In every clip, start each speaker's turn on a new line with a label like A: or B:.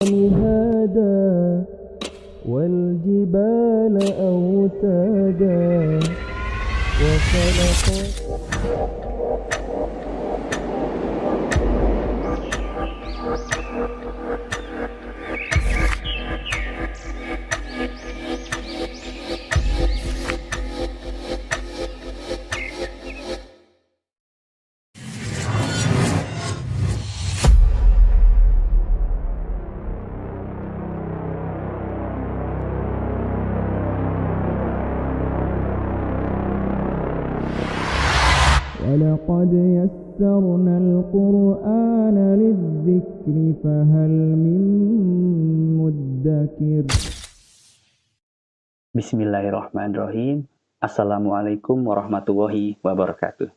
A: مهادا والجبال أوتادا وخلق ولقد يسرنا القرآن للذكر فهل من مدكر.
B: Bismillahirrahmanirrahim. Assalamualaikum warahmatullahi wabarakatuh.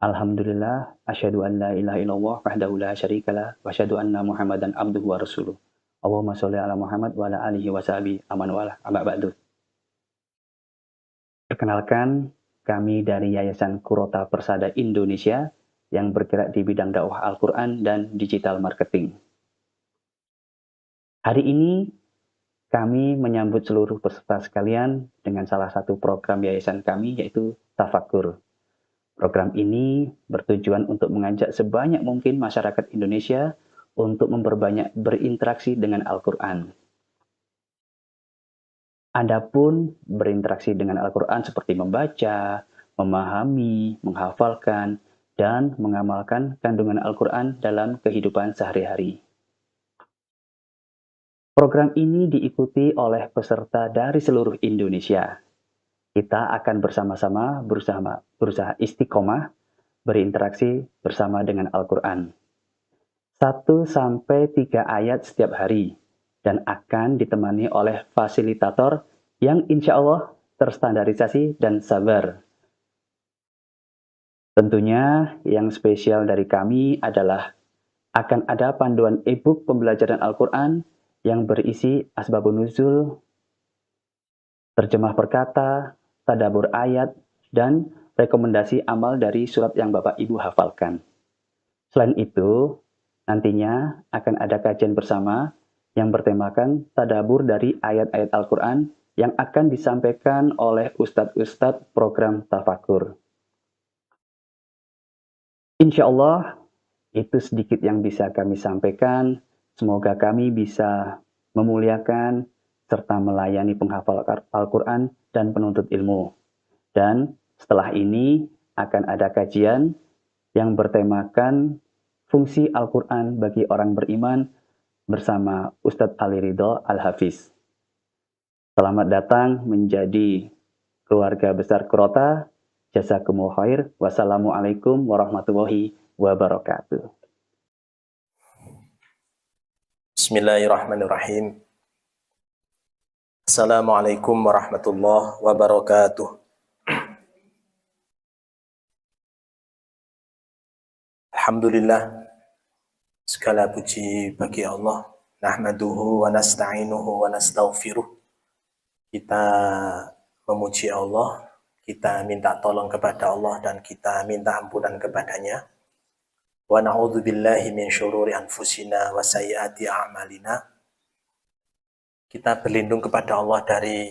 B: Alhamdulillah, asyhadu an la ilaha illallah wahdahu la syarikalah wa asyhadu anna Muhammadan abduhu wa rasuluh. Allahumma sholli ala Muhammad wa ala alihi wa sahbihi aman wala amma ba'du. Perkenalkan, kami dari Yayasan Qurrata Persada Indonesia yang bergerak di bidang dakwah Al-Quran dan digital marketing. Hari ini kami menyambut seluruh peserta sekalian dengan salah satu program yayasan kami, yaitu Tafakur. Program ini bertujuan untuk mengajak sebanyak mungkin masyarakat Indonesia untuk memperbanyak berinteraksi dengan Al-Quran. Adapun berinteraksi dengan Al-Quran seperti membaca, memahami, menghafalkan, dan mengamalkan kandungan Al-Quran dalam kehidupan sehari-hari. Program ini diikuti oleh peserta dari seluruh Indonesia. Kita akan bersama-sama berusaha istiqomah berinteraksi bersama dengan Al-Quran. 1-3 ayat setiap hari dan akan ditemani oleh fasilitator yang insya Allah terstandarisasi dan sabar. Tentunya yang spesial dari kami adalah akan ada panduan e-book pembelajaran Al-Quran yang berisi asbabun nuzul, terjemah perkata, tadabbur ayat, dan rekomendasi amal dari surat yang Bapak Ibu hafalkan. Selain itu, nantinya akan ada kajian bersama yang bertemakan tadabbur dari ayat-ayat Al-Quran yang akan disampaikan oleh ustadz-ustadz program Tafakur. Insya Allah, itu sedikit yang bisa kami sampaikan. Semoga kami bisa memuliakan serta melayani penghafal Al-Quran dan penuntut ilmu. Dan setelah ini akan ada kajian yang bertemakan fungsi Al-Quran bagi orang beriman bersama Ustadz Ali Ridho Al-Hafiz. Selamat datang menjadi keluarga besar Qurrata. Jazakumullah khair. Wassalamualaikum warahmatullahi wabarakatuh.
C: Bismillahirrahmanirrahim. Assalamualaikum warahmatullahi wabarakatuh. Alhamdulillah, segala puji bagi Allah. Nahmaduhu wa nasta'inuhu wa nastaghfiruh. Kita memuji Allah, kita minta tolong kepada Allah dan kita minta ampunan kepadanya. Wa na'udzu billahi min syururi anfusina wa sayyiati a'malina. Kita berlindung kepada Allah dari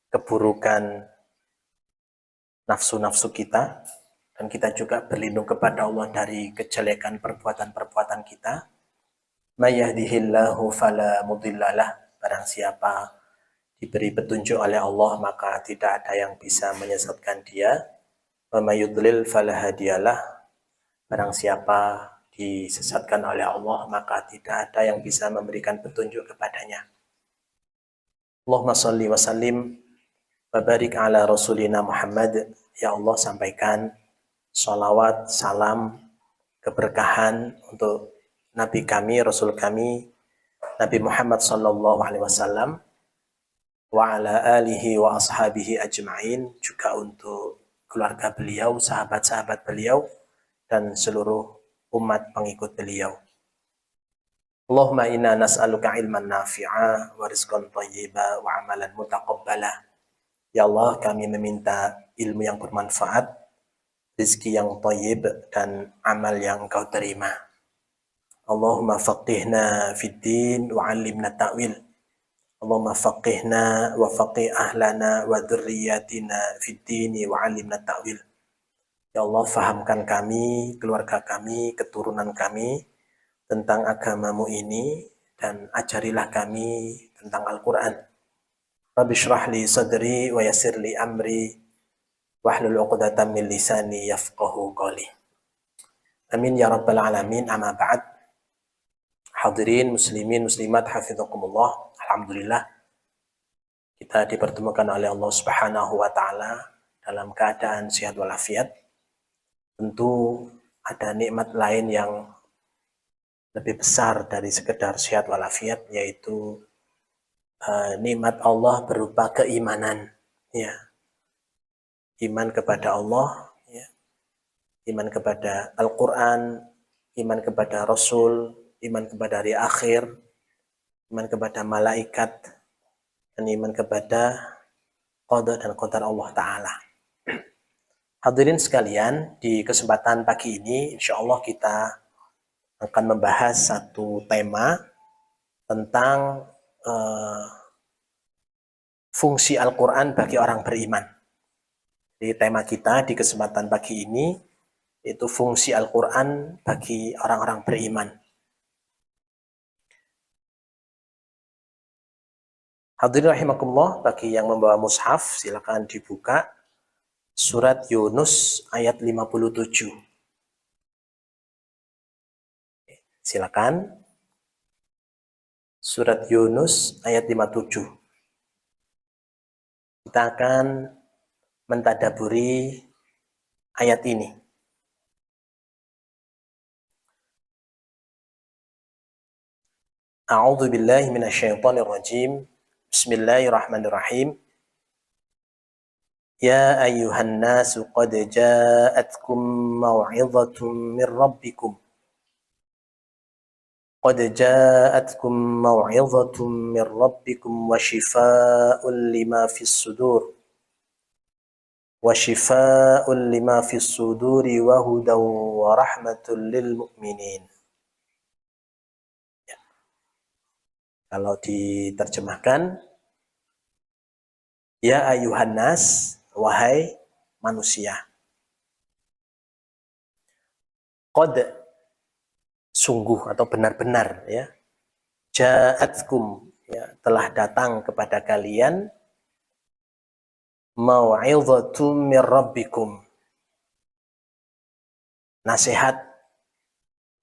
C: keburukan nafsu-nafsu kita, dan kita juga berlindung kepada Allah dari kejelekan perbuatan-perbuatan kita. May yahdihillahu fala mudhillalah. Barang siapa diberi petunjuk oleh Allah, maka tidak ada yang bisa menyesatkan dia. Wa may yudlil fala hadiyalah. Barang siapa disesatkan oleh Allah, maka tidak ada yang bisa memberikan petunjuk kepadanya. Allahumma salli wa sallim wa barik ala rasulina Muhammad. Ya Allah, sampaikan sholawat, salam, keberkahan untuk Nabi kami, Rasul kami, Nabi Muhammad sallallahu alaihi wasallam, wa ala alihi wa ashabihi ajma'in, juga untuk keluarga beliau, sahabat-sahabat beliau, dan seluruh umat pengikut beliau. Allahumma inna nas'aluka ilman nafi'a wa rizqan thayyiba wa amalan mutaqabbala. Ya Allah, kami meminta ilmu yang bermanfaat, rezeki yang thayyib, dan amal yang Engkau terima. Allahumma faqihna fid din wa 'allimna ta'wil. Allahumma faqihna wa faqih ahlana wa dzurriyyatina fid din wa 'allimna ta'wil. Ya Allah, fahamkan kami, keluarga kami, keturunan kami tentang agamamu ini, dan ajarilah kami tentang Al-Quran. Rabbi shrah li sadri wa yassir li amri wahlul 'uqdatam min lisani yafqahu qawli. Amin ya rabbal alamin. Amma ba'd. Hadirin muslimin muslimat hafizakumullah. Alhamdulillah kita dipertemukan oleh Allah Subhanahu wa taala dalam keadaan sehat walafiat. Tentu ada nikmat lain yang lebih besar dari sekedar sehat walafiat, yaitu nikmat Allah berupa keimanan, ya. Iman kepada Allah, ya. Iman kepada Al-Quran, iman kepada Rasul, iman kepada hari akhir, iman kepada malaikat, dan iman kepada qada dan qadar Allah Ta'ala. Hadirin sekalian, di kesempatan pagi ini insya Allah kita akan membahas satu tema tentang fungsi Al-Quran bagi orang beriman. Jadi tema kita di kesempatan pagi ini itu fungsi Al-Quran bagi orang-orang beriman. Hadirin rahimakumullah, bagi yang membawa mushaf silakan dibuka surat Yunus ayat 57. Silakan. Surat Yunus ayat 57. Kita akan mentadaburi ayat ini. A'udzu billahi minasyaitonir rajim. Bismillahirrahmanirrahim. Ya ayyuhan nasu qad ja'atkum mau'izatun min rabbikum. Qad ja'atkum mau'izatun min rabbikum wa shifaa'un lima fis sudur. Wa shifaa'un lima fis suduri wa hudaw wa rahmatul lil mu'minin. Ya. Kalau diterjemahkan, ya ayuhan nas, wahai manusia. Qad, sungguh atau benar-benar, ya. Ja'atkum, ya, telah datang kepada kalian mau'izatun mir rabbikum, nasihat,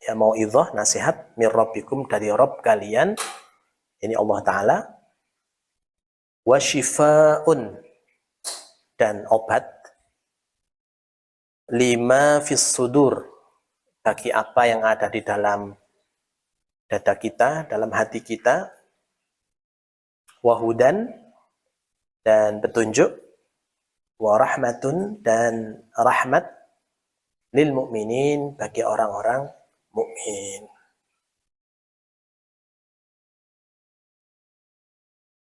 C: ya, mau'izah, nasihat mir rabbikum, dari Rabb kalian, ini Allah Ta'ala. Wa shifa'un, dan obat, lima fis sudur, bagi apa yang ada di dalam dada kita, dalam hati kita, wahudan, dan petunjuk, wa rahmatun, dan rahmat, lil mu'minin, bagi orang-orang mukmin.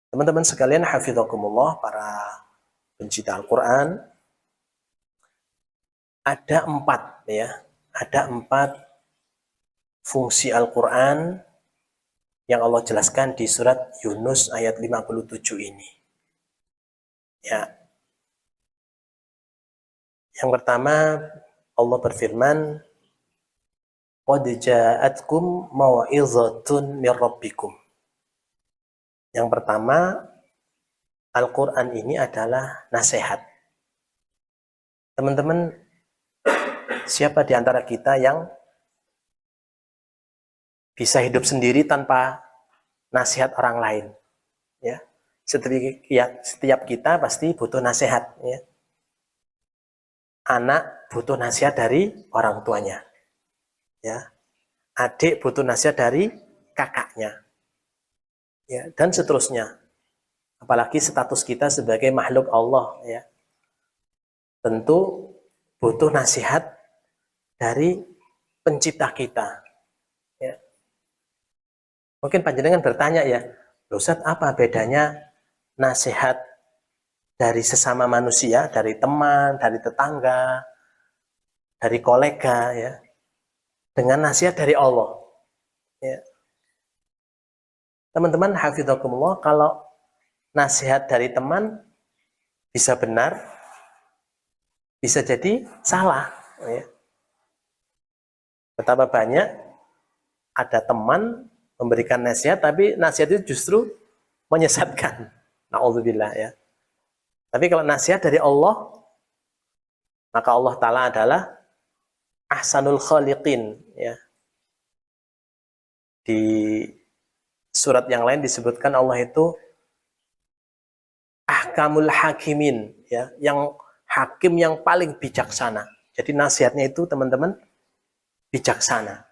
C: Teman-teman sekalian, hafizakumullah, para pencinta Al-Quran, ada 4, ya, ada 4 fungsi Al-Quran yang Allah jelaskan di surat Yunus ayat 57 ini. Ya. Yang pertama, Allah berfirman, qad ja'atkum mau'izatun mir rabbikum. Yang pertama, Al-Quran ini adalah nasihat. Teman-teman, siapa di antara kita yang bisa hidup sendiri tanpa nasihat orang lain? Ya, setiap kita pasti butuh nasihat. Ya. Anak butuh nasihat dari orang tuanya. Ya. Adik butuh nasihat dari kakaknya. Ya, dan seterusnya. Apalagi status kita sebagai makhluk Allah, ya. Tentu butuh nasihat dari pencipta kita. Ya. Mungkin panjenengan bertanya, ya, Ustaz, apa bedanya nasihat dari sesama manusia, dari teman, dari tetangga, dari kolega, ya, dengan nasihat dari Allah? Ya. Teman-teman hafidhakumullah, kalau nasihat dari teman bisa benar, bisa jadi salah. Ya. Betapa banyak ada teman memberikan nasihat, tapi nasihat itu justru menyesatkan. Na'udzubillah ya. Tapi kalau nasihat dari Allah, maka Allah Ta'ala adalah ahsanul khaliqin. Ya. Di surat yang lain disebutkan Allah itu ahkamul hakimin, ya, yang hakim yang paling bijaksana. Jadi nasihatnya itu teman-teman bijaksana.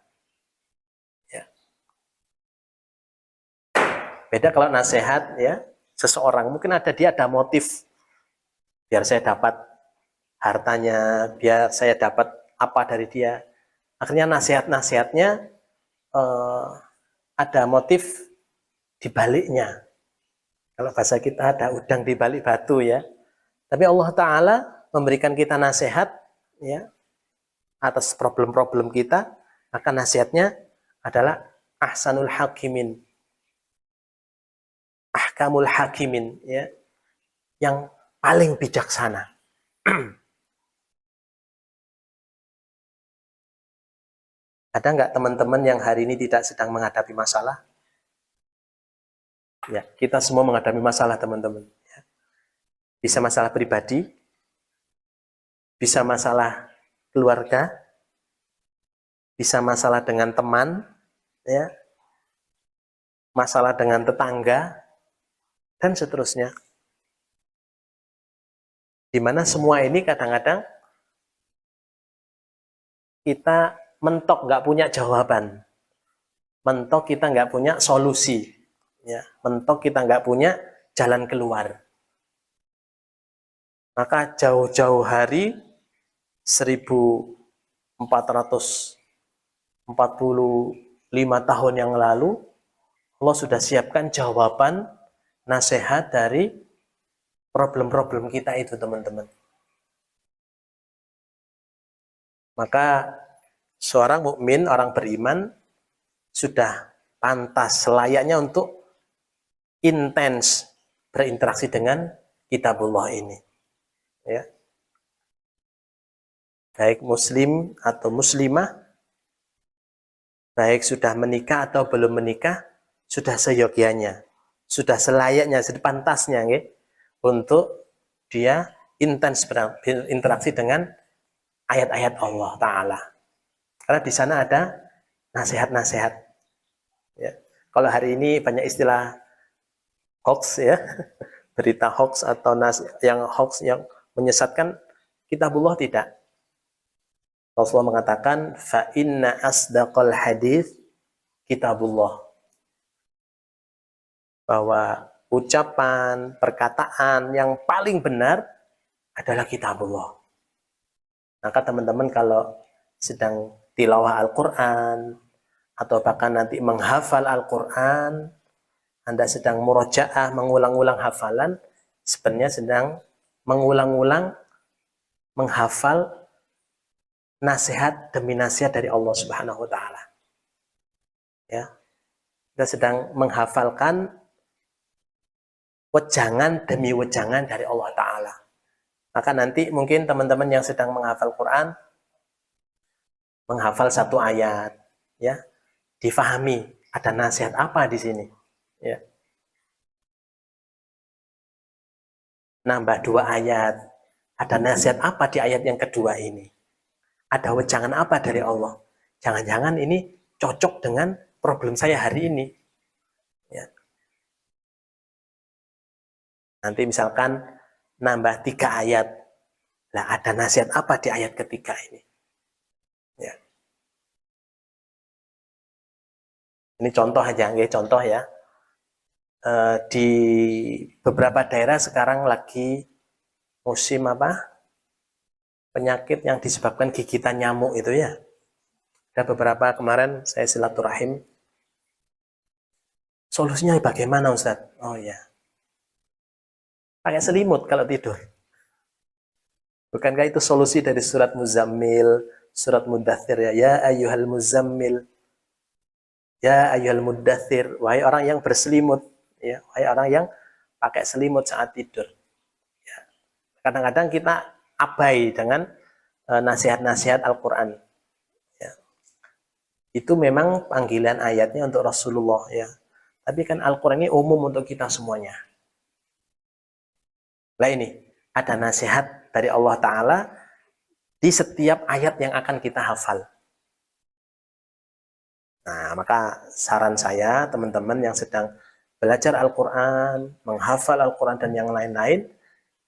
C: Ya. Beda kalau nasihat ya seseorang, mungkin dia ada motif biar saya dapat hartanya, biar saya dapat apa dari dia. Akhirnya nasihatnya ada motif di baliknya. Kalau bahasa kita ada udang di balik batu ya. Tapi Allah Ta'ala memberikan kita nasihat ya atas problem-problem kita, maka nasihatnya adalah ahsanul hakimin, ahkamul hakimin ya, yang paling bijaksana. Ada nggak teman-teman yang hari ini tidak sedang menghadapi masalah? Ya, kita semua menghadapi masalah teman-teman. Ya. Bisa masalah pribadi, bisa masalah keluarga, bisa masalah dengan teman, ya, masalah dengan tetangga, dan seterusnya. Di mana semua ini kadang-kadang kita mentok nggak punya jawaban, mentok kita nggak punya solusi, ya, mentok kita nggak punya jalan keluar. Maka jauh-jauh hari 1445 tahun yang lalu Allah sudah siapkan jawaban nasihat dari problem-problem kita itu teman-teman. Maka seorang mukmin, orang beriman sudah pantas selayaknya untuk intens berinteraksi dengan kitabullah ini. Ya. Baik muslim atau muslimah, baik sudah menikah atau belum menikah, sudah seyogianya, sudah selayaknya, sudah pantasnya ya, untuk dia intens berinteraksi dengan ayat-ayat Allah Ta'ala. Karena di sana ada nasihat-nasihat. Ya. Kalau hari ini banyak istilah hoax ya, berita hoax atau yang hoax yang menyesatkan, kitabullah tidak. Rasulullah mengatakan, fa inna asdaqal hadits kitabullah. Bahwa ucapan, perkataan yang paling benar adalah kitabullah. Maka teman-teman kalau sedang tilawah Al-Quran, atau bahkan nanti menghafal Al-Quran, Anda sedang murojaah, mengulang-ulang hafalan, sebenarnya sedang mengulang-ulang menghafal nasihat demi nasihat dari Allah Subhanahu wa Ta'ala. Ya. Kita sedang menghafalkan wejangan demi wejangan dari Allah Ta'ala. Maka nanti mungkin teman-teman yang sedang menghafal Quran, menghafal satu ayat, ya, difahami ada nasihat apa di sini, ya. Nambah 2 ayat, ada nasihat apa di ayat yang kedua ini? Ada wejangan apa dari Allah? Jangan-jangan ini cocok dengan problem saya hari ini. Ya. Nanti misalkan nambah 3 ayat, lah ada nasihat apa di ayat ketiga ini? Ya. Ini contoh aja, contoh ya. Di beberapa daerah sekarang lagi musim apa? Penyakit yang disebabkan gigitan nyamuk itu ya. Ada beberapa kemarin saya silaturahim. Solusinya bagaimana Ustaz? Oh ya, pakai selimut kalau tidur. Bukankah itu solusi dari surat Muzammil, surat Mudaththir ya? Ya ayyuhal muzammil, Ya ayyuhal muddathir, wahai orang yang berselimut, ya, wahai orang yang pakai selimut saat tidur. Ya. Kadang-kadang kita abai dengan nasihat-nasihat Al-Quran. Ya. Itu memang panggilan ayatnya untuk Rasulullah, ya. Tapi kan Al-Quran ini umum untuk kita semuanya. Nah ini, ada nasihat dari Allah Ta'ala di setiap ayat yang akan kita hafal. Nah, maka saran saya, teman-teman yang sedang belajar Al-Quran, menghafal Al-Quran dan yang lain-lain,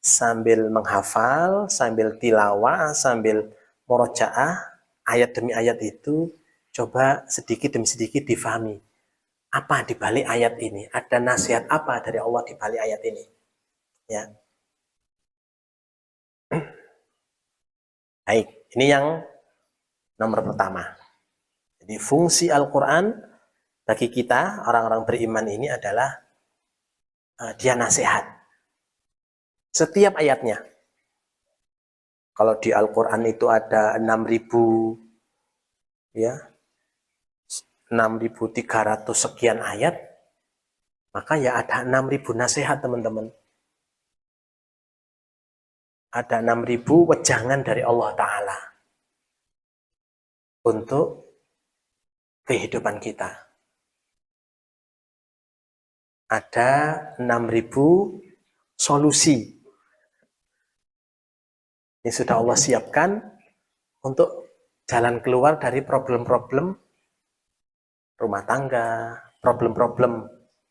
C: sambil menghafal, sambil tilawah, sambil murojaah, ayat demi ayat itu, coba sedikit demi sedikit difahami. Apa di balik ayat ini? Ada nasihat apa dari Allah di balik ayat ini? Ya. Baik, ini yang nomor pertama. Jadi fungsi Al-Quran bagi kita, orang-orang beriman ini adalah dia nasihat. Setiap ayatnya. Kalau di Al-Quran itu ada 6.000, ya, 6.300 sekian ayat, maka ya ada 6.000 nasihat, teman-teman. Ada 6.000 wejangan dari Allah Ta'ala untuk kehidupan kita. Ada 6.000 solusi yang sudah Allah siapkan untuk jalan keluar dari problem-problem rumah tangga, problem-problem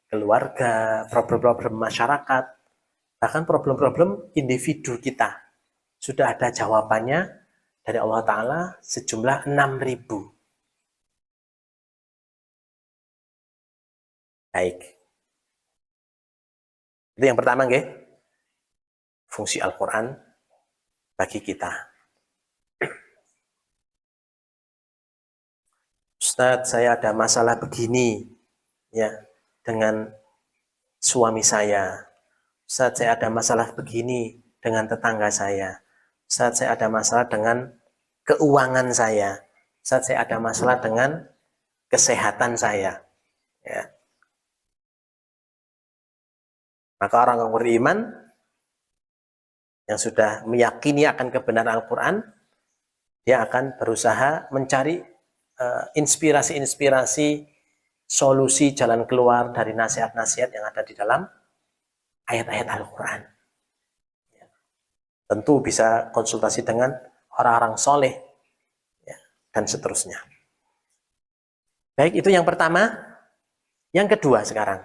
C: keluarga, problem-problem masyarakat, bahkan problem-problem individu kita. Sudah ada jawabannya dari Allah Ta'ala sejumlah 6.000. Baik. Itu yang pertama, nggih. Fungsi Al-Quran bagi kita. Ustadz, saya ada masalah begini, ya, dengan suami saya. Ustadz, saya ada masalah begini dengan tetangga saya. Ustadz, saya ada masalah dengan keuangan saya. Ustadz, saya ada masalah dengan kesehatan saya. Ya. Maka orang yang beriman yang sudah meyakini akan kebenaran Al-Quran, dia akan berusaha mencari inspirasi-inspirasi, solusi jalan keluar dari nasihat-nasihat yang ada di dalam ayat-ayat Al-Quran. Ya. Tentu bisa konsultasi dengan orang-orang soleh, ya, dan seterusnya. Baik, itu yang pertama. Yang kedua sekarang,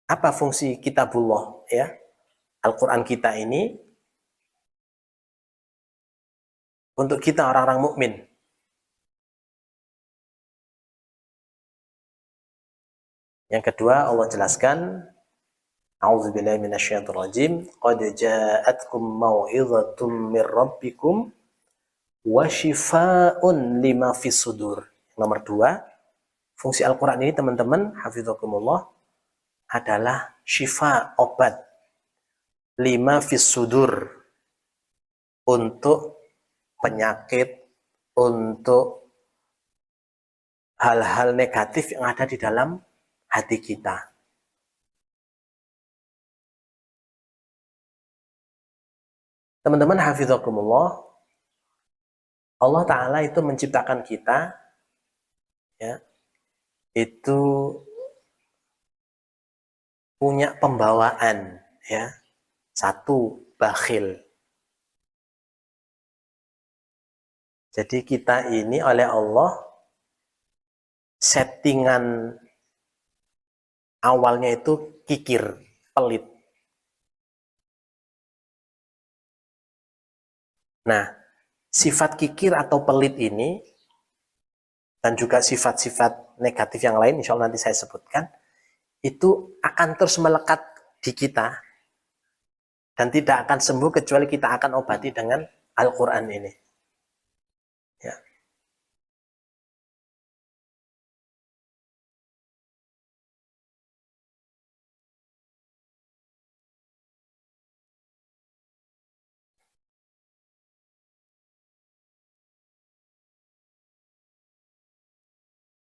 C: apa fungsi kitabullah, ya, Al-Quran kita ini untuk kita orang-orang mukmin? Yang kedua Allah jelaskan, A'udzubillahi minasyaitonirrajim, qad ja'atkum mau'izatun mir rabbikum wa syifaa'un lima fis sudur. Nomor dua, fungsi Al-Quran ini, teman-teman, hafizakumullah, adalah syifa, obat, lima fis sudur, untuk penyakit, untuk hal-hal negatif yang ada di dalam hati kita. Teman-teman hafizakumullah, Allah Ta'ala itu menciptakan kita, ya, itu punya pembawaan, ya. Satu, bakhil. Jadi kita ini oleh Allah settingan awalnya itu kikir, pelit. Nah, sifat kikir atau pelit ini dan juga sifat-sifat negatif yang lain, insya Allah nanti saya sebutkan, itu akan terus melekat di kita dan tidak akan sembuh kecuali kita akan obati dengan Al-Quran ini. Ya.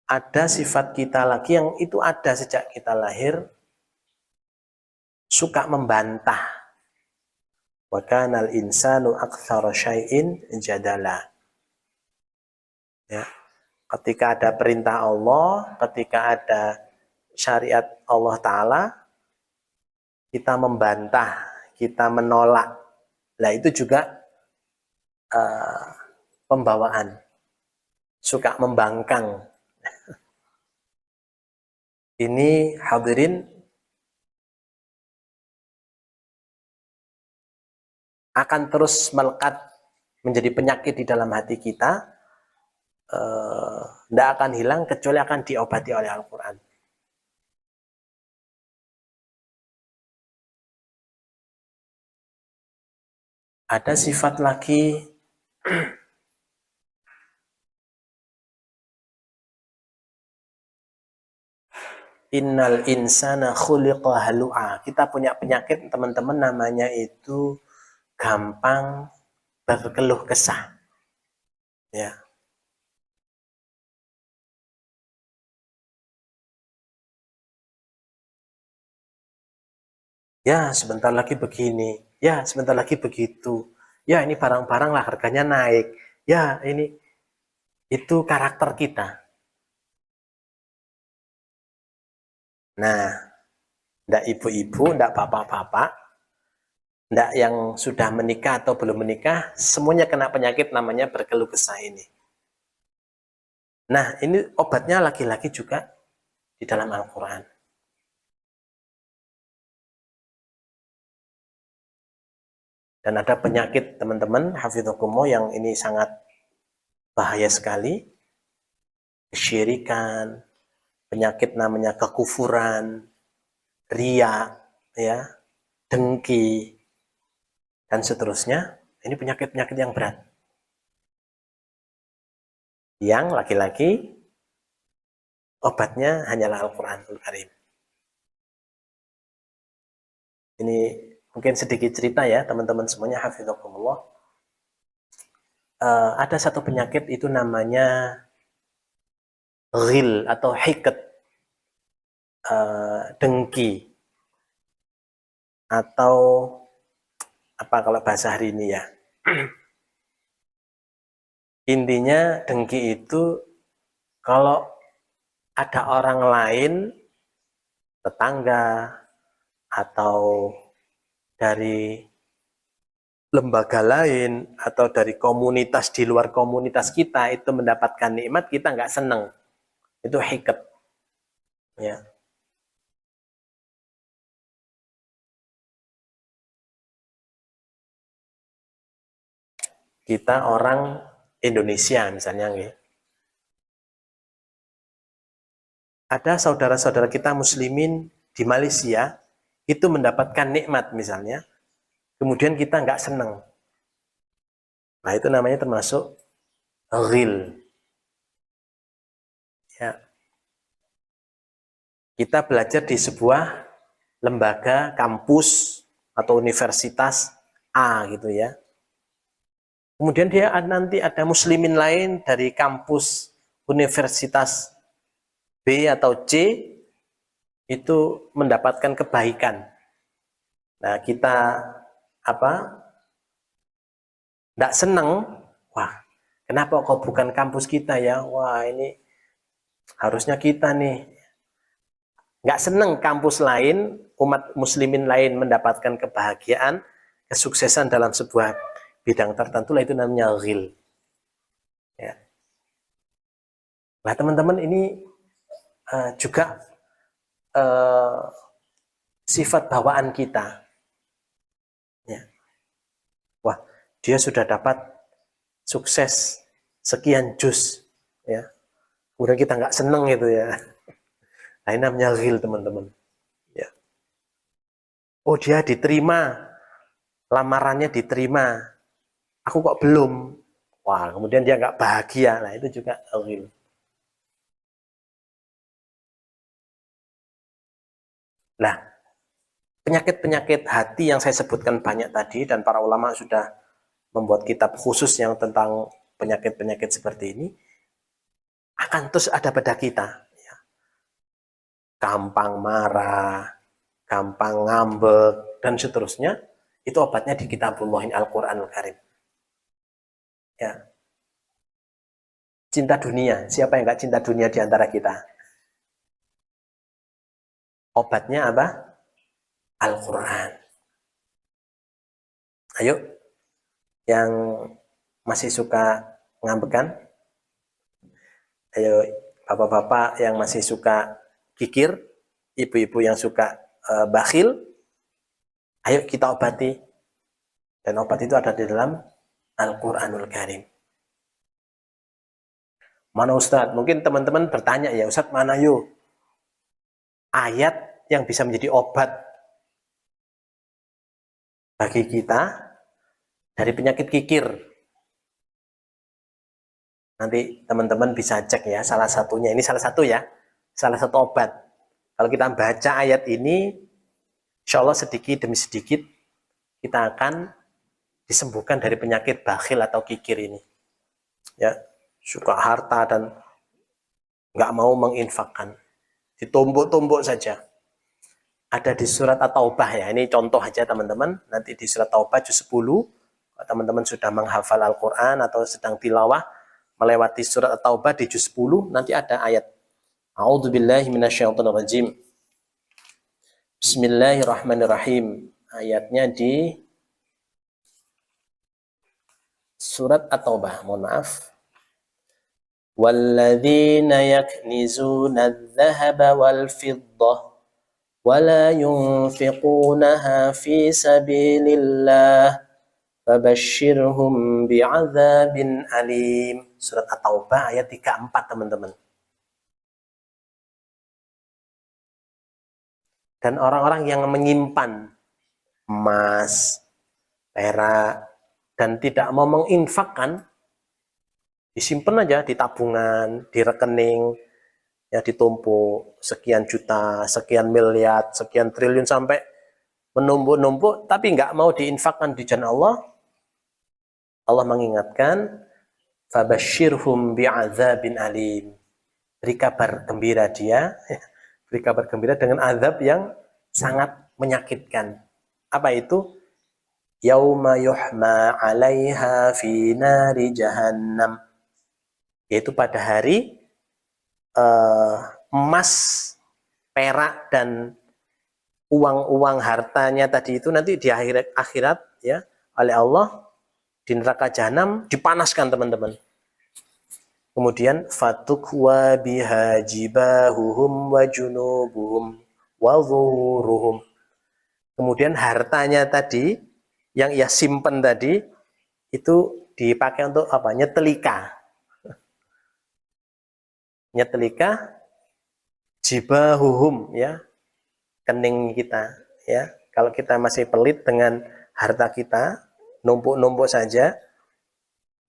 C: ada sifat kita lagi yang itu ada sejak kita lahir, suka membantah. Wa kanal insanu aktsara syai'in jadala. Ya. Ketika ada perintah Allah, ketika ada syariat Allah Ta'ala, kita membantah, kita menolak. Nah itu juga pembawaan, suka membangkang. Ini hadirin akan terus melekat menjadi penyakit di dalam hati kita, tidak akan hilang kecuali akan diobati oleh Al-Quran. Ada sifat lagi innal insana khuliqa halu'a. Kita punya penyakit teman-teman namanya itu gampang berkeluh kesah. Ya. Ya, sebentar lagi begini. Ya, sebentar lagi begitu. Ya, ini barang-barang lah harganya naik. Ya, ini itu karakter kita. Nah, ndak ibu-ibu, ndak bapak-bapak, ndak yang sudah menikah atau belum menikah, semuanya kena penyakit namanya berkeluh kesah ini. Nah, ini obatnya laki-laki juga di dalam Al-Quran. Dan ada penyakit teman-teman, hafidhukumullah, yang ini sangat bahaya sekali. Kesyirikan, penyakit namanya kekufuran, riya, ya, dengki, dan seterusnya. Ini penyakit-penyakit yang berat. Yang laki-laki, obatnya hanyalah Al-Quranul Karim. Ini mungkin sedikit cerita ya teman-teman semuanya, hafidhukumullah. Ada satu penyakit itu namanya ghil atau hiqat, dengki, atau apa kalau bahasa hari ini ya. Intinya dengki itu kalau ada orang lain, tetangga, atau dari lembaga lain, atau dari komunitas di luar komunitas kita itu mendapatkan nikmat, kita nggak seneng. Itu hiqat. Ya. Kita orang Indonesia misalnya, ada saudara-saudara kita muslimin di Malaysia itu mendapatkan nikmat misalnya, kemudian kita nggak seneng. Nah itu namanya termasuk ghil. Ya. Kita belajar di sebuah lembaga, kampus, atau universitas A gitu ya. Kemudian dia nanti ada muslimin lain dari kampus universitas B atau C, itu mendapatkan kebaikan. Nah kita nggak seneng, wah kenapa kok bukan kampus kita ya, wah ini harusnya kita nih. Nggak seneng kampus lain, umat muslimin lain mendapatkan kebahagiaan, kesuksesan dalam sebuah bidang tertentu, lah itu namanya ghil. Ya. Nah teman-teman ini juga sifat bawaan kita. Ya. Wah, dia sudah dapat sukses sekian juz, ya. Kemudian kita nggak seneng itu ya. Nah, ini namanya ghil teman-teman. Ya. Oh dia diterima, lamarannya diterima, aku kok belum. Wah, kemudian dia nggak bahagia. Nah itu juga ghil. Nah, penyakit-penyakit hati yang saya sebutkan banyak tadi, dan para ulama sudah membuat kitab khusus yang tentang penyakit-penyakit seperti ini, akan terus ada pada kita. Ya. Gampang marah, gampang ngambek, dan seterusnya. Itu obatnya di Kitabullahi Al-Quranul Karim. Ya. Cinta dunia. Siapa yang nggak cinta dunia di antara kita? Obatnya apa? Al-Quran. Ayo, yang masih suka ngambekan, ayo bapak-bapak yang masih suka kikir, ibu-ibu yang suka bakhil, ayo kita obati. Dan obat itu ada di dalam Al-Quranul Karim. Mana Ustadz? Mungkin teman-teman bertanya, ya Ustadz mana yuk ayat yang bisa menjadi obat bagi kita dari penyakit kikir. Nanti teman-teman bisa cek ya, salah satunya. Ini salah satu ya, salah satu obat. Kalau kita baca ayat ini, insya Allah sedikit demi sedikit kita akan disembuhkan dari penyakit bakhil atau kikir ini. Ya, suka harta dan nggak mau menginfakkan, ditumbuk-tumbuk saja. Ada di surat At-Taubah ya, ini contoh aja teman-teman. Nanti di surat Taubah juz 10, kalau teman-teman sudah menghafal Al-Quran atau sedang tilawah melewati surat At-Taubah di juz 10, nanti ada ayat A'udzubillahi minasyaitonirrajim. Bismillahirrahmanirrahim. Ayatnya di surat At-Taubah, mohon maaf. Walladzina yaknizuna adh-dhahaba wal fiddah wa la yunfiqunaha fi sabilillah fabashshirhum bi'adzabin alim. Surat At-Taubah ayat 34 teman-teman. Dan orang-orang yang menyimpan emas, perak, dan tidak mau menginfakkan, disimpan aja di tabungan, di rekening, ya ditumpuk sekian juta, sekian miliar, sekian triliun sampai menumpuk-numpuk, tapi nggak mau diinfakkan di jalan Allah. Allah mengingatkan, fabashshirhum bi'adzabin alim. Beri kabar gembira dia, beri kabar gembira dengan azab yang sangat menyakitkan. Apa itu? Yauma yuhma 'alaiha fi nari jahannam. Yaitu pada hari emas, perak dan uang-uang hartanya tadi itu nanti di akhirat ya oleh Allah di neraka jahanam dipanaskan teman-teman. Kemudian fatukwa biha jibahuhum wa junubuhum wa zuhuruhum. Kemudian hartanya tadi yang ia simpen tadi itu dipakai untuk apa? Nyetelika. Nyetelika jibahuhum ya, kening kita ya. Kalau kita masih pelit dengan harta kita, numpuk-numpuk saja,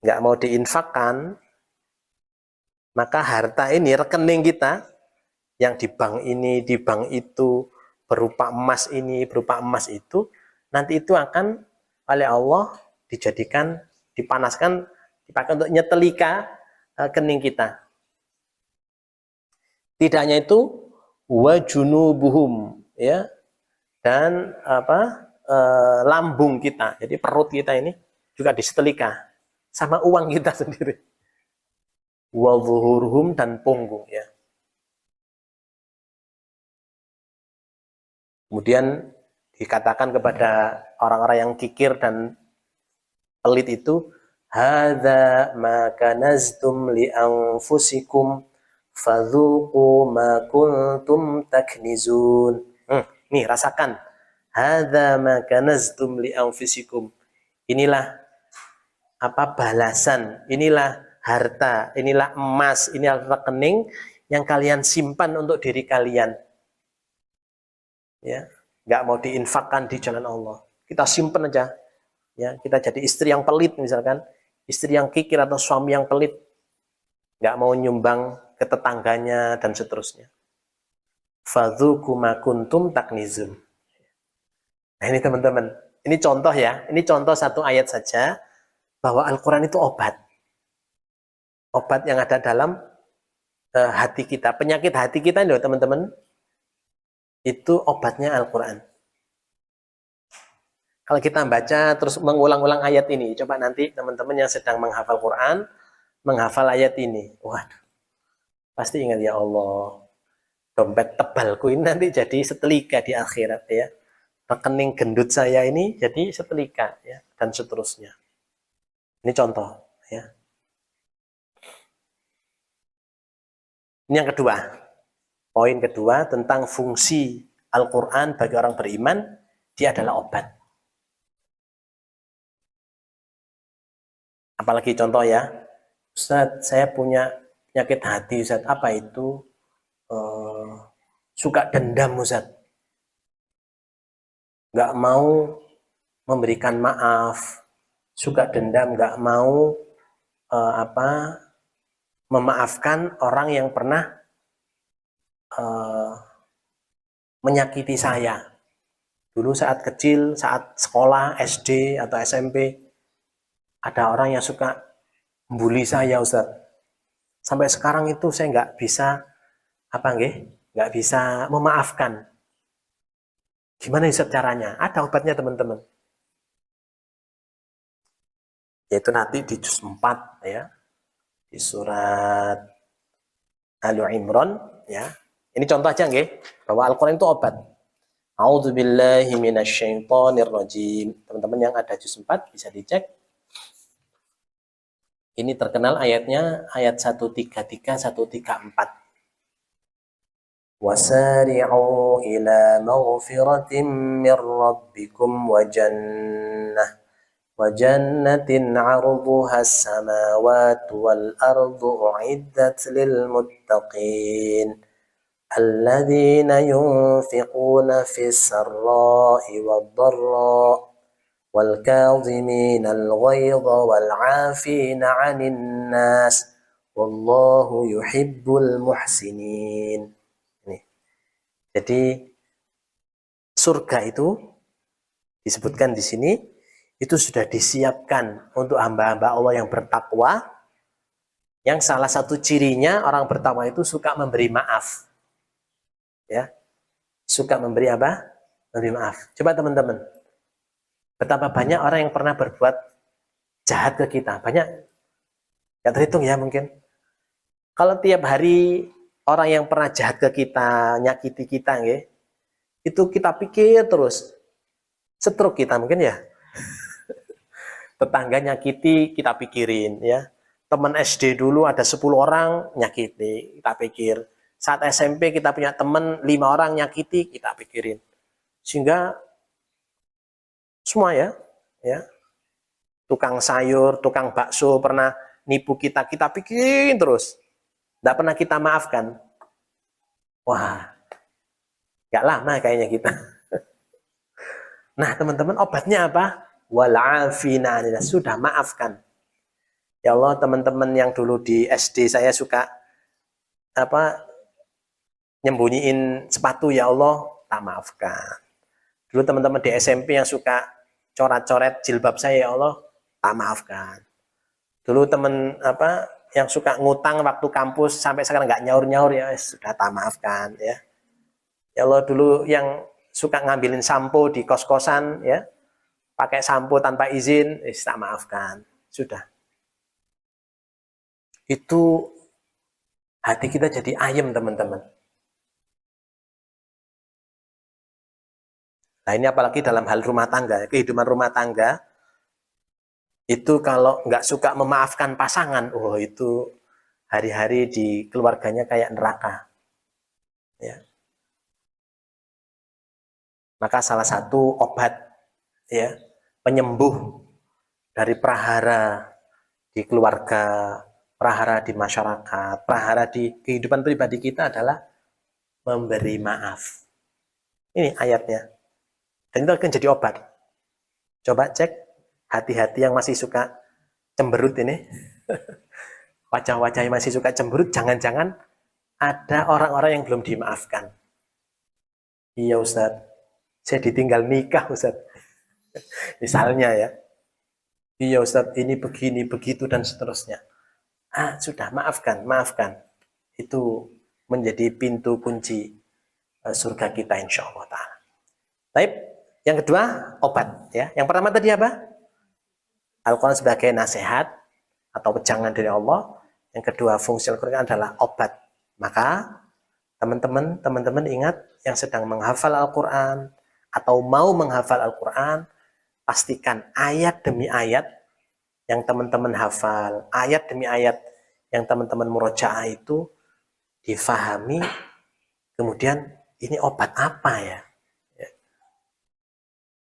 C: nggak mau diinfakkan, maka harta ini, rekening kita yang di bank ini, di bank itu, berupa emas ini, berupa emas itu, nanti itu akan oleh Allah dijadikan, dipanaskan, dipakai untuk nyetelika kening kita. Tidak hanya itu, wa junubuhum ya, dan lambung kita, jadi perut kita ini juga disetelika sama uang kita sendiri. Wa zuhuruhum dan punggung ya. Kemudian dikatakan kepada orang-orang yang kikir dan pelit itu, hadza ma kanaztum li anfusikum fadzuqu ma kuntum taknizun. Nih rasakan. Hadza ma kanaztum li anfusikum. Inilah apa balasan, inilah harta, inilah emas, inilah rekening yang kalian simpan untuk diri kalian. Ya, nggak mau diinfakkan di jalan Allah. Kita simpan aja. Ya, kita jadi istri yang pelit misalkan, istri yang kikir atau suami yang pelit, nggak mau nyumbang ke tetangganya dan seterusnya. Fadzuqu ma kuntum taknizun. Nah ini teman-teman, ini contoh ya, ini contoh satu ayat saja bahwa Al-Quran itu obat. Obat yang ada dalam hati kita, penyakit hati kita loh teman-teman, itu obatnya Al-Quran. Kalau kita baca terus mengulang-ulang ayat ini, coba nanti teman-teman yang sedang menghafal Quran, menghafal ayat ini, waduh, pasti ingat ya Allah, dompet tebalku ini nanti jadi setelika di akhirat ya, rekening gendut saya ini jadi setelika ya, dan seterusnya. Ini contoh ya. Ini yang kedua, poin kedua tentang fungsi Al-Quran bagi orang beriman, dia adalah obat. Apalagi contoh ya, Ustaz, saya punya penyakit hati, Ustaz. Apa itu? Suka dendam, Ustaz. Nggak mau memberikan maaf, suka dendam, nggak mau memaafkan orang yang pernah menyakiti saya. Dulu saat kecil, saat sekolah, SD atau SMP, ada orang yang suka membuli saya, Ustaz. Sampai sekarang itu saya nggak bisa nggak bisa memaafkan. Gimana Ustaz caranya? Ada obatnya teman-teman. Yaitu nanti di juz 4 ya, di surat Al-Imran ya. Ini contoh aja nggih, bahwa Al-Qur'an itu obat. A'udzubillahi minasyaitonirrajim. Teman-teman yang ada juz 4 bisa dicek. Ini terkenal ayatnya, ayat 133, 134. Wasari'u ila maghfiratin min rabbikum wa jannatin 'arduha as-samawati wal ardu u'iddat lil muttaqin alladzina yunfiquna fis sarra'i wad dharra والكاظمين الغيظ والعافين عن الناس والله يحب المحسنين. Jadi surga itu disebutkan di sini itu sudah disiapkan untuk hamba-hamba Allah yang bertakwa, yang salah satu cirinya orang bertakwa itu suka memberi maaf. Ya. Suka memberi apa? Memberi maaf. Coba teman-teman, betapa banyak orang yang pernah berbuat jahat ke kita. Banyak. Gak terhitung ya mungkin. Kalau tiap hari orang yang pernah jahat ke kita, nyakiti kita, itu kita pikir terus. Stroke kita mungkin ya. Tetangga nyakiti, kita pikirin ya. Teman SD dulu ada 10 orang nyakiti, kita pikir. Saat SMP kita punya teman 5 orang nyakiti, kita pikirin. Sehingga semua ya, tukang sayur, tukang bakso pernah nipu kita, kita pikirin terus, tidak pernah kita maafkan. Wah, gak lama kayaknya kita. Nah teman-teman, obatnya apa? Wal'afina, sudah maafkan. Ya Allah, teman-teman yang dulu di SD saya suka nyembunyiin sepatu, ya Allah, tak maafkan. Dulu teman-teman di SMP yang suka coret-coret jilbab saya, ya Allah, tak maafkan. Dulu teman yang suka ngutang waktu kampus sampai sekarang nggak nyaur-nyaur, ya sudah tak maafkan ya. Ya Allah, dulu yang suka ngambilin sampo di kos-kosan ya, pakai sampo tanpa izin, tak maafkan. Sudah. Itu hati kita jadi ayem teman-teman. Nah ini apalagi dalam hal rumah tangga, kehidupan rumah tangga, itu kalau nggak suka memaafkan pasangan, itu hari-hari di keluarganya kayak neraka. Ya. Maka salah satu obat, ya, penyembuh dari prahara di keluarga, prahara di masyarakat, prahara di kehidupan pribadi kita adalah memberi maaf. Ini ayatnya. Dan itu akan jadi obat. Coba cek hati-hati yang masih suka cemberut ini. Wajah-wajah yang masih suka cemberut, jangan-jangan ada orang-orang yang belum dimaafkan. Iya Ustaz, saya ditinggal nikah Ustaz. Misalnya ya. Iya Ustaz, ini begini, begitu, dan seterusnya. Sudah, maafkan. Itu menjadi pintu kunci surga kita insya Allah ta'ala. Baik, yang kedua obat ya. Yang pertama tadi apa? Al-Quran sebagai nasihat atau pegangan dari Allah. Yang kedua, fungsi Al-Quran adalah obat. Maka teman-teman ingat yang sedang menghafal Al-Quran atau mau menghafal Al-Quran, pastikan ayat demi ayat yang teman-teman hafal, ayat demi ayat yang teman-teman murojaah itu difahami. Kemudian ini obat apa ya?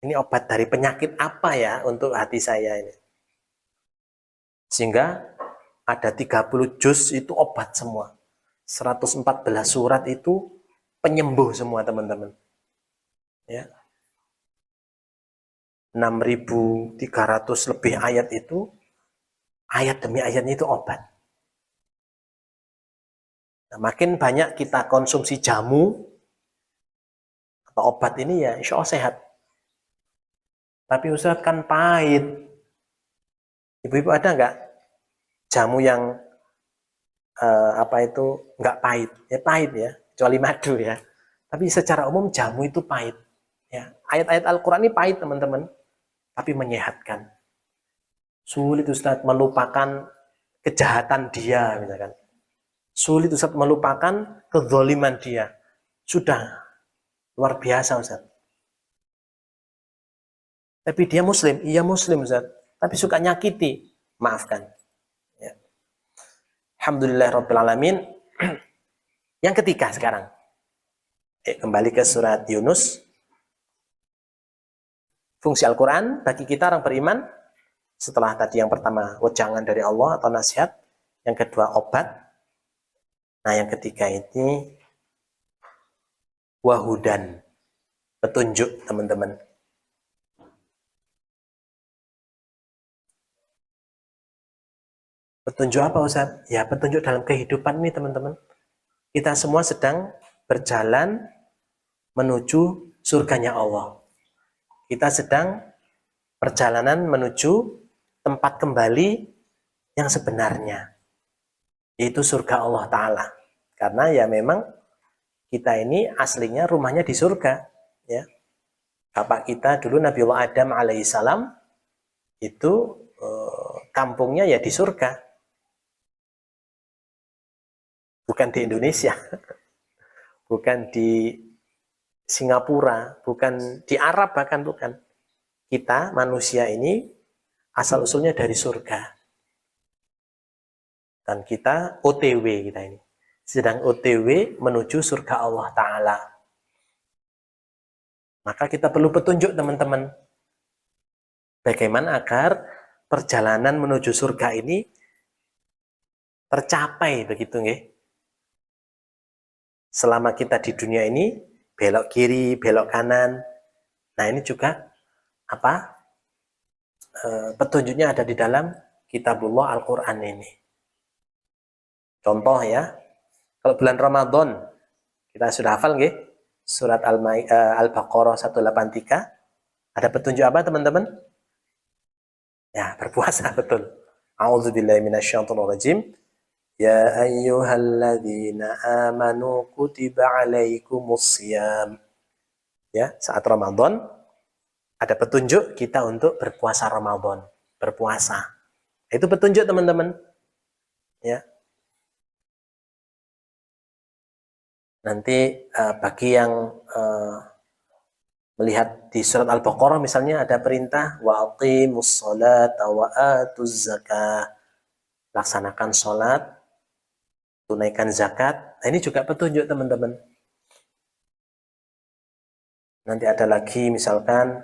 C: Ini obat dari penyakit apa ya untuk hati saya ini? Sehingga ada 30 juz itu obat semua. 114 surat itu penyembuh semua teman-teman. Ya. 6.300 lebih ayat itu, ayat demi ayatnya itu obat. Nah, makin banyak kita konsumsi jamu atau obat ini ya insya Allah sehat. Tapi Ustaz kan pahit. Ibu-ibu ada nggak jamu yang nggak pahit? Ya pahit ya, kecuali madu ya. Tapi secara umum jamu itu pahit. Ya, ayat-ayat Al-Quran ini pahit teman-teman, tapi menyehatkan. Sulit Ustaz melupakan kejahatan dia misalkan. Sulit Ustaz melupakan kezaliman dia. Sudah luar biasa Ustaz. Tapi dia muslim, iya muslim Ustaz. Tapi suka nyakiti, maafkan. Ya. Alhamdulillahirrabbilalamin. Yang ketiga sekarang. Kembali ke surat Yunus. Fungsi Al-Quran bagi kita orang beriman. Setelah tadi yang pertama, wejangan dari Allah atau nasihat. Yang kedua, obat. Nah yang ketiga ini, wahudan. Petunjuk teman-teman. Petunjuk apa Ustaz? Ya petunjuk dalam kehidupan ini teman-teman. Kita semua sedang berjalan menuju surganya Allah. Kita sedang perjalanan menuju tempat kembali yang sebenarnya. Yaitu surga Allah Ta'ala. Karena ya memang kita ini aslinya rumahnya di surga. Ya. Bapak kita dulu Nabiullah Adam alaihissalam itu kampungnya ya di surga. Bukan di Indonesia, bukan di Singapura, bukan di Arab bahkan bukan. Kita manusia ini asal usulnya dari surga. Dan kita OTW kita ini. Sedang OTW menuju surga Allah Ta'ala. Maka kita perlu petunjuk teman-teman. Bagaimana agar perjalanan menuju surga ini tercapai begitu nggih? Selama kita di dunia ini belok kiri, belok kanan. Nah ini juga petunjuknya ada di dalam kitabullah Al-Quran ini. Contoh ya, kalau bulan Ramadan kita sudah hafal nggih? Surat Al-Baqarah 183. Ada petunjuk apa teman-teman? Ya berpuasa betul. A'udzubillahi minasyaitonirrajim. Ya ayyuhalladzina amanu kutiba alaikumusiyam. Ya, saat Ramadan ada petunjuk kita untuk berpuasa Ramadan, berpuasa. Itu petunjuk teman-teman. Ya. Nanti bagi yang melihat di surat Al-Baqarah misalnya ada perintah wa aqimus sholata wa atuz zakah. Laksanakan sholat, tunaikan zakat. Nah, ini juga petunjuk teman-teman. Nanti ada lagi misalkan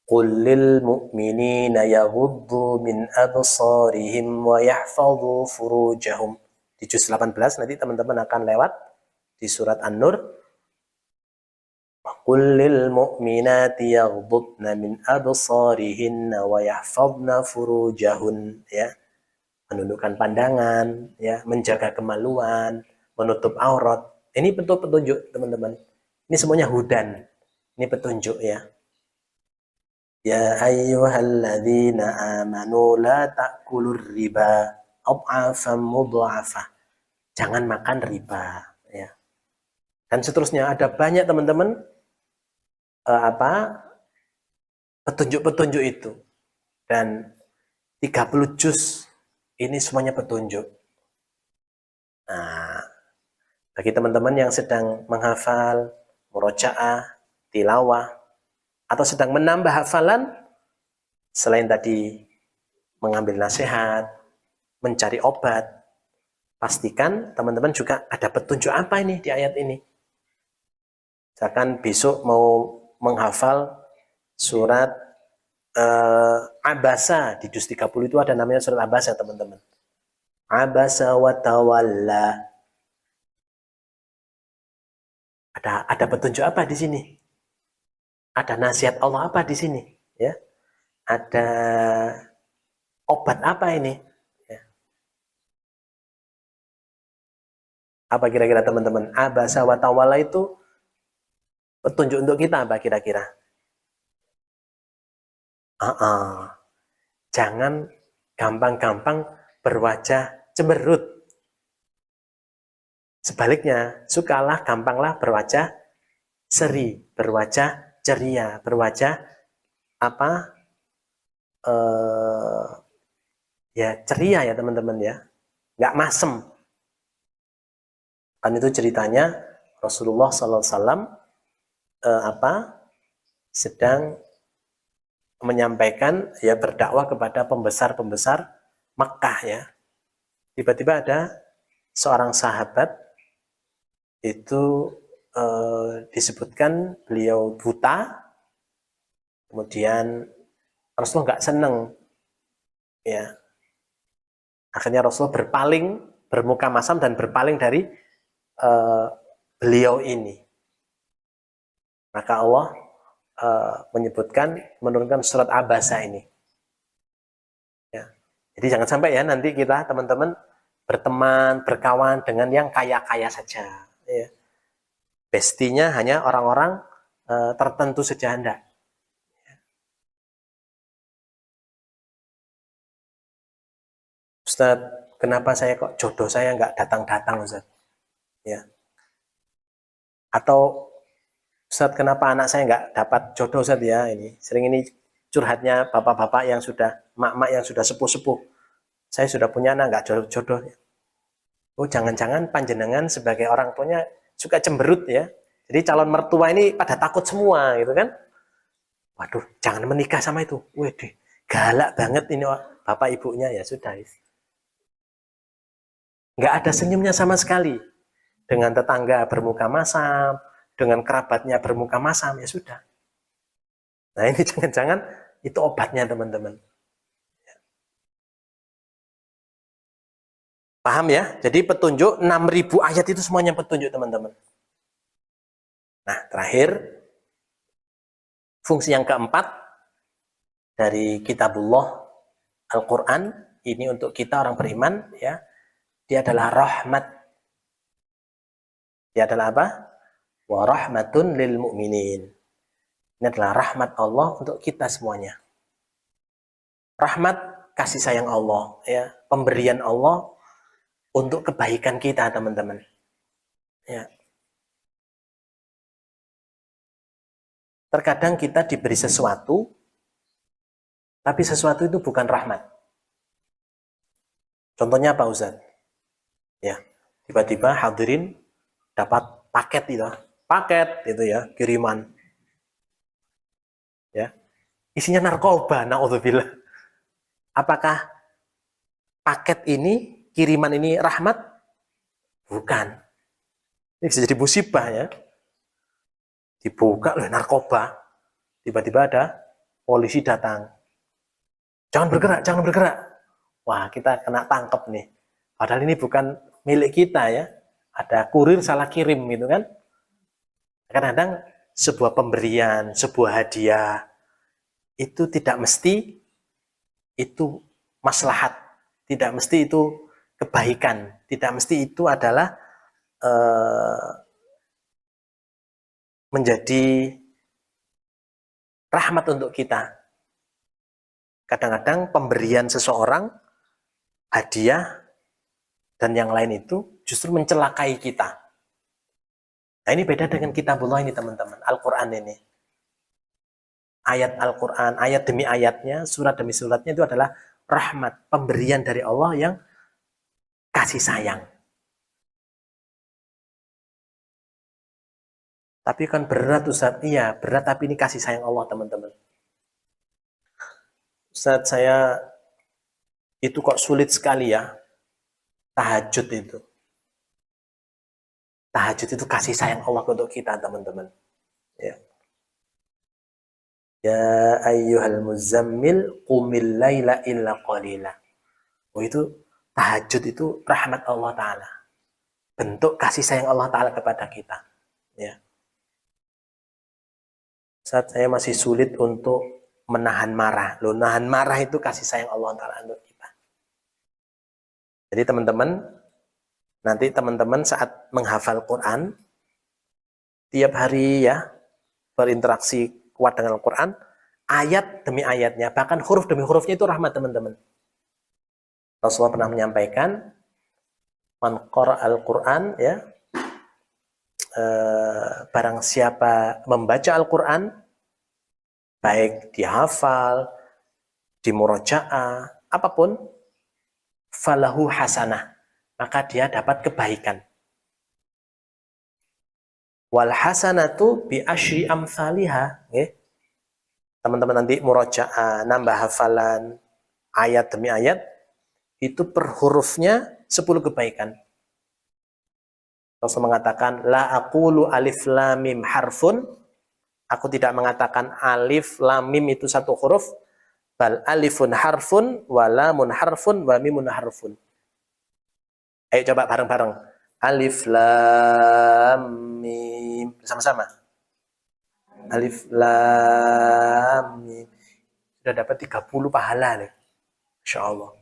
C: qul lil mu'minina yaghuddu min absarihim wa yahfadhu furujahum. Di juz 18 nanti teman-teman akan lewat di surat An-Nur. Qul lil mu'minati yaghuddna min absarihinna wa yahfadhna furujahun, ya. Menundukkan pandangan, ya, menjaga kemaluan, menutup aurat. Ini petunjuk teman-teman. Ini semuanya hudan. Ini petunjuk ya. Ya ayyuhalladzina amanu la ta'kulur riba. ad'afan mudha'afah. Jangan makan riba, ya. Dan seterusnya ada banyak teman-teman petunjuk-petunjuk itu. Dan 30 juz ini semuanya petunjuk. Nah, bagi teman-teman yang sedang menghafal, murojaah, tilawah, atau sedang menambah hafalan, selain tadi mengambil nasihat, mencari obat, pastikan teman-teman juga ada petunjuk apa ini di ayat ini. Misalkan besok mau menghafal surat Abasa, di juz 30 itu ada namanya surat Abasa, teman-teman. Abasa wa tawalla. Ada petunjuk apa di sini? Ada nasihat Allah apa di sini? Ya, ada obat apa ini? Ya. Apa kira-kira teman-teman? Abasa wa tawalla itu petunjuk untuk kita apa kira-kira? Jangan gampang-gampang berwajah cemberut. Sebaliknya, sukalah, gampanglah berwajah seri, berwajah ceria, berwajah ya ceria ya teman-teman ya, nggak masem. Kan itu ceritanya Rasulullah SAW sedang menyampaikan, ya, berdakwah kepada pembesar-pembesar Makkah, ya. Tiba-tiba ada seorang sahabat itu disebutkan beliau buta, kemudian Rasulullah nggak seneng, ya. Akhirnya Rasulullah berpaling, bermuka masam dan berpaling dari beliau ini. Maka Allah menurunkan surat Abasa ini. Ya. Jadi jangan sampai ya nanti kita teman-teman berteman, berkawan dengan yang kaya-kaya saja. Ya. Bestinya hanya orang-orang tertentu saja, enggak. Ya. Ustaz, kenapa saya kok jodoh saya nggak datang-datang, Ustaz? Ya. Atau Ustaz, kenapa anak saya nggak dapat jodoh, Ustaz, ya? Ini sering ini curhatnya bapak-bapak yang sudah, mak-mak yang sudah sepuh-sepuh. Saya sudah punya anak nggak jodoh. Oh, jangan-jangan panjenengan sebagai orang tuanya suka cemberut, ya. Jadi calon mertua ini pada takut semua, gitu kan? Waduh, jangan menikah sama itu. Waduh, galak banget ini bapak ibunya, ya sudah. Nggak ada senyumnya sama sekali. Dengan tetangga bermuka masam, dengan kerabatnya bermuka masam, ya sudah. Nah ini jangan-jangan itu obatnya, teman-teman. Paham ya? Jadi petunjuk 6.000 ayat itu semuanya petunjuk, teman-teman. Nah terakhir, fungsi yang keempat dari kitabullah Al-Quran, ini untuk kita orang beriman, ya, dia adalah rahmat. Dia adalah apa? Wa rahmatun lil mu'minin. Ini adalah rahmat Allah untuk kita semuanya. Rahmat, kasih sayang Allah, ya, pemberian Allah untuk kebaikan kita, teman-teman. Ya. Terkadang kita diberi sesuatu, tapi sesuatu itu bukan rahmat. Contohnya apa, Ustaz? Ya, tiba-tiba hadirin dapat paket itu ya, kiriman, ya, isinya narkoba, naudzubillah. Apakah paket ini, kiriman ini rahmat? Bukan. Ini bisa jadi musibah, ya. Dibuka loh narkoba, tiba-tiba ada polisi datang, jangan bergerak. Wah, kita kena tangkap nih. Padahal ini bukan milik kita, ya. Ada kurir salah kirim gitu kan. Kadang-kadang sebuah pemberian, sebuah hadiah itu tidak mesti itu maslahat, tidak mesti itu kebaikan, tidak mesti itu adalah menjadi rahmat untuk kita. Kadang-kadang pemberian seseorang hadiah dan yang lain itu justru mencelakai kita. Nah, ini beda dengan kitabullah ini teman-teman, Al-Quran ini. Ayat Al-Quran, ayat demi ayatnya, surat demi suratnya itu adalah rahmat, pemberian dari Allah yang kasih sayang. Tapi kan berat Ustaz, iya berat tapi ini kasih sayang Allah teman-teman. Ustaz, saya itu kok sulit sekali ya, tahajud itu. Tahajud itu kasih sayang Allah untuk kita teman-teman. Ya. Ya ayyuhal muzammil qumil laila illa qalila. Oh, itu tahajud itu rahmat Allah Ta'ala. Bentuk kasih sayang Allah Ta'ala kepada kita. Ya. Saat saya masih sulit untuk menahan marah. Loh, nahan marah itu kasih sayang Allah Ta'ala untuk kita. Jadi teman-teman, nanti teman-teman saat menghafal Quran, tiap hari ya, berinteraksi kuat dengan Al-Quran, ayat demi ayatnya, bahkan huruf demi hurufnya itu rahmat teman-teman. Rasulullah pernah menyampaikan, man qara al-Quran, ya, barang siapa membaca Al-Quran, baik dihafal, di murojaah, apapun, falahu hasanah, maka dia dapat kebaikan. Wal hasanatu bi asyri amsalihah, teman-teman nanti murojaah, nambah hafalan ayat demi ayat, itu per hurufnya 10 kebaikan. Rasul mengatakan, la aqulu alif lam mim harfun, aku tidak mengatakan alif lam mim itu satu huruf, bal alifun harfun, wa lamun harfun, wa mimun harfun. Ayo coba bareng-bareng. Alif lam mim, bersama-sama. Alif lam mim. Sudah dapat 30 pahala nih. Masya Allah.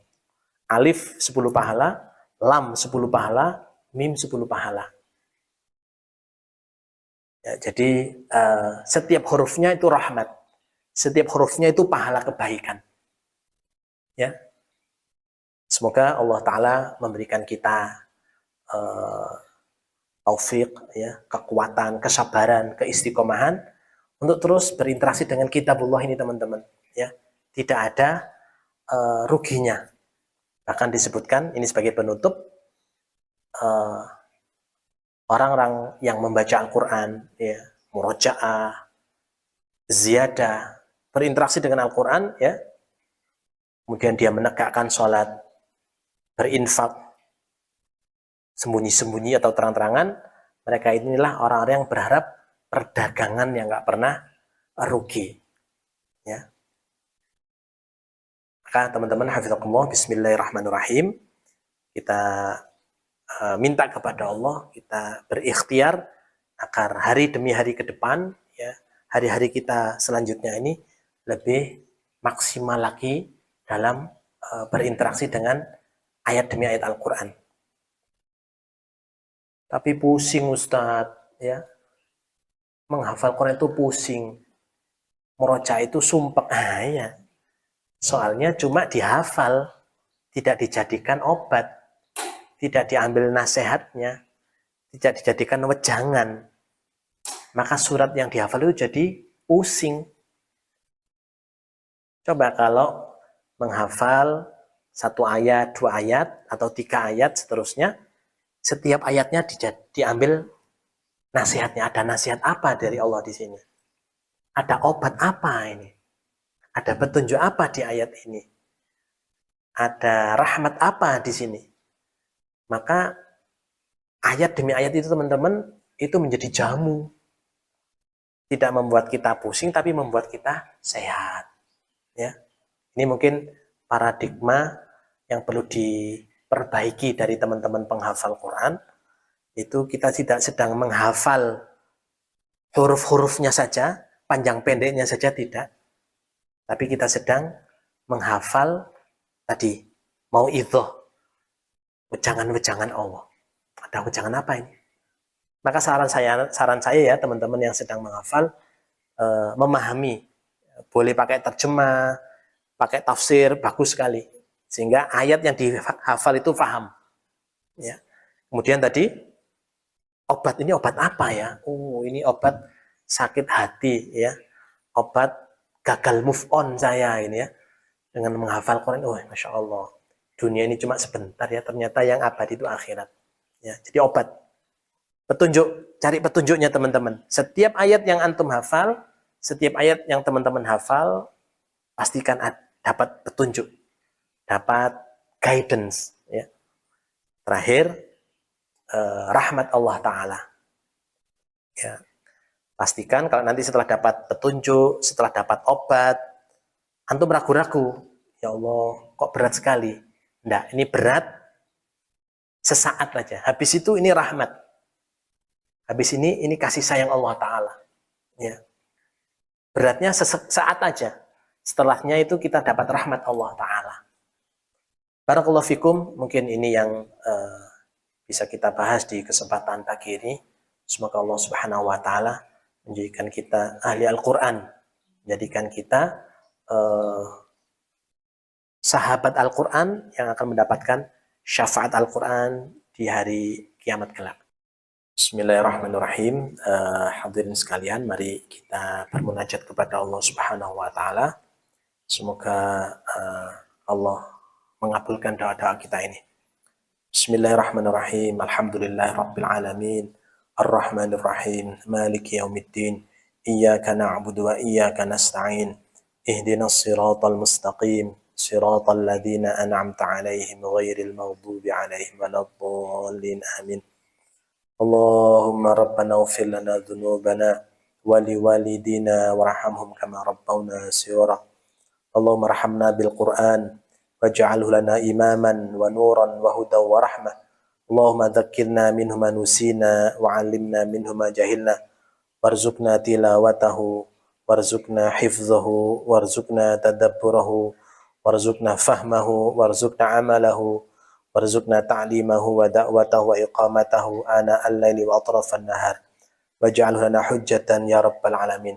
C: Alif 10 pahala, lam 10 pahala, mim 10 pahala. Ya, jadi setiap hurufnya itu rahmat. Setiap hurufnya itu pahala kebaikan. Ya. Semoga Allah Ta'ala memberikan kita taufik, ya, kekuatan, kesabaran, keistiqomahan untuk terus berinteraksi dengan kitabullah ini teman-teman. Ya. Tidak ada ruginya. Bahkan disebutkan, ini sebagai penutup, orang-orang yang membaca Al-Quran, ya, murojaah, ziyadah, berinteraksi dengan Al-Quran, ya, kemudian dia menegakkan sholat, berinfak, sembunyi-sembunyi atau terang-terangan, mereka inilah orang-orang yang berharap perdagangan yang nggak pernah rugi. Ya. Maka teman-teman, hafizakumullah, bismillahirrahmanirrahim, kita minta kepada Allah, kita berikhtiar agar hari demi hari ke depan, ya, hari-hari kita selanjutnya ini lebih maksimal lagi dalam berinteraksi dengan ayat demi ayat Al-Quran. Tapi pusing Ustadz, ya, menghafal Quran itu pusing, murojaah itu sumpek. Ya. Soalnya cuma dihafal, tidak dijadikan obat, tidak diambil nasihatnya, tidak dijadikan wejangan. Maka surat yang dihafal itu jadi pusing. Coba kalau menghafal 1 ayat, 2 ayat, atau 3 ayat seterusnya, setiap ayatnya diambil nasihatnya. Ada nasihat apa dari Allah di sini? Ada obat apa ini? Ada petunjuk apa di ayat ini? Ada rahmat apa di sini? Maka ayat demi ayat itu teman-teman, itu menjadi jamu. Tidak membuat kita pusing, tapi membuat kita sehat. Ya. Ini mungkin paradigma yang perlu diperbaiki dari teman-teman penghafal Quran. Itu kita tidak sedang menghafal huruf-hurufnya saja, panjang pendeknya saja tidak. Tapi kita sedang menghafal tadi, mau'idhah, wejangan-wejangan Allah. Ada wejangan apa ini? Maka saran saya ya teman-teman yang sedang menghafal, memahami, boleh pakai terjemah, pakai tafsir, bagus sekali. Sehingga ayat yang dihafal itu paham. Ya. Kemudian tadi, obat ini obat apa ya? Oh, ini obat sakit hati ya. Obat gagal move on saya ini ya. Dengan menghafal Quran, oh Masya Allah. Dunia ini cuma sebentar ya, ternyata yang abadi itu akhirat. Ya, jadi obat. Petunjuk, cari petunjuknya teman-teman. Setiap ayat yang antum hafal, setiap ayat yang teman-teman hafal, pastikan dapat petunjuk, dapat guidance. Ya. Terakhir, rahmat Allah Ta'ala. Ya. Pastikan kalau nanti setelah dapat petunjuk, setelah dapat obat, antum ragu-ragu, ya Allah, kok berat sekali. Nggak, ini berat sesaat aja. Habis itu ini rahmat. Habis ini kasih sayang Allah Ta'ala. Ya. Beratnya sesaat aja. Setelahnya itu kita dapat rahmat Allah Ta'ala. Barakallahu fikum, mungkin ini yang bisa kita bahas di kesempatan pagi ini. Semoga Allah Subhanahu wa Ta'ala menjadikan kita ahli Al-Quran, menjadikan kita sahabat Al-Quran yang akan mendapatkan syafaat Al-Quran di hari kiamat kelak. Bismillahirrahmanirrahim. Hadirin sekalian, mari kita bermunajat kepada Allah Subhanahu wa Ta'ala. Semoga Allah mengabulkan doa-doa kita ini. Bismillahirrahmanirrahim. Alhamdulillahirabbil alamin. Ar-Rahmanirrahim. Maliki yaumiddin. Iyyaka na'budu wa iyyaka nasta'in. Ihdinas siratal mustaqim. Siratal ladzina an'amta 'alaihim ghairil maghdubi 'alaihim waladdallin. Amin. Allahumma rabbana ighfir lana dhunubana wa liwalidina warhamhum kama rabbawna shighara. Allahumma arhamna bil Qur'an waj'alhu lana imaman wa nuran wa hudan wa rahmah. Allahumma dzakkirna minhu ma nusina wa 'allimna minhu ma jahilna warzuqna tilawatahu warzuqna hifdzahu warzuqna tadabburahu warzuqna fahmahu warzuqna amalahu warzuqna ta'limahu wa da'watahu wa iqamatahu ana al-laili wa atrafan nahar waj'alhu lana hujjatan ya rabbal alamin.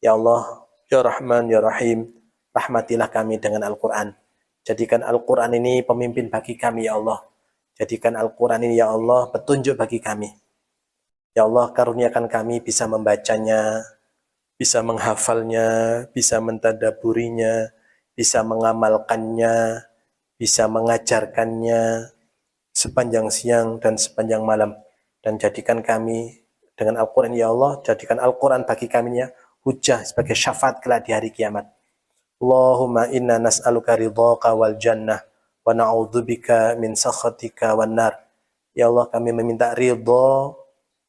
C: Ya Allah, ya Rahman, ya Rahim, rahmatilah kami dengan Al-Quran. Jadikan Al-Quran ini pemimpin bagi kami ya Allah. Jadikan Al-Quran ini ya Allah petunjuk bagi kami. Ya Allah, karuniakan kami bisa membacanya, bisa menghafalnya, bisa mentadaburinya, bisa mengamalkannya, bisa mengajarkannya sepanjang siang dan sepanjang malam. Dan jadikan kami dengan Al-Quran ya Allah, jadikan Al-Quran bagi kami ya hujjah sebagai syafaat kelak di hari kiamat. Allahumma inna nas'aluka ridhaka wal jannah wa na'udzubika min sakhatika wan nar. Ya Allah, kami meminta ridha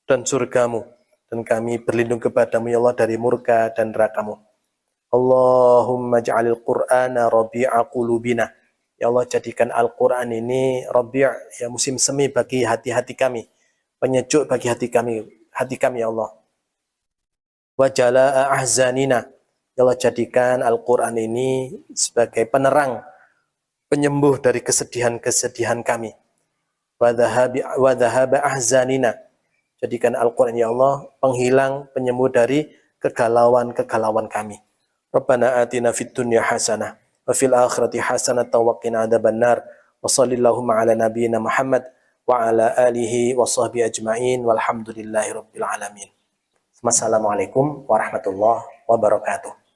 C: dan surgamu, dan kami berlindung kepadamu ya Allah dari murka dan nerakamu. Allahumma ja'alil Qur'ana rabi'a qulubina. Ya Allah, jadikan Al-Quran ini rabi', ya musim semi bagi hati-hati kami, penyejuk bagi hati kami ya Allah. Wa jala'a ahzanina. Ya Allah, jadikan Al-Quran ini sebagai penerang, penyembuh dari kesedihan-kesedihan kami. Wa dhahaba ahzanina. Jadikan Al-Quran ya Allah penghilang, penyembuh dari kegalauan-kegalauan kami. Rabbana atina fid dunya hasanah wa fil akhirati hasanah wa qina adzabannar. Wa sallallahu ala nabiyyina Muhammad wa ala alihi wa sahbihi ajma'in walhamdulillahi rabbil alamin. Wassalamualaikum warahmatullahi wabarakatuh.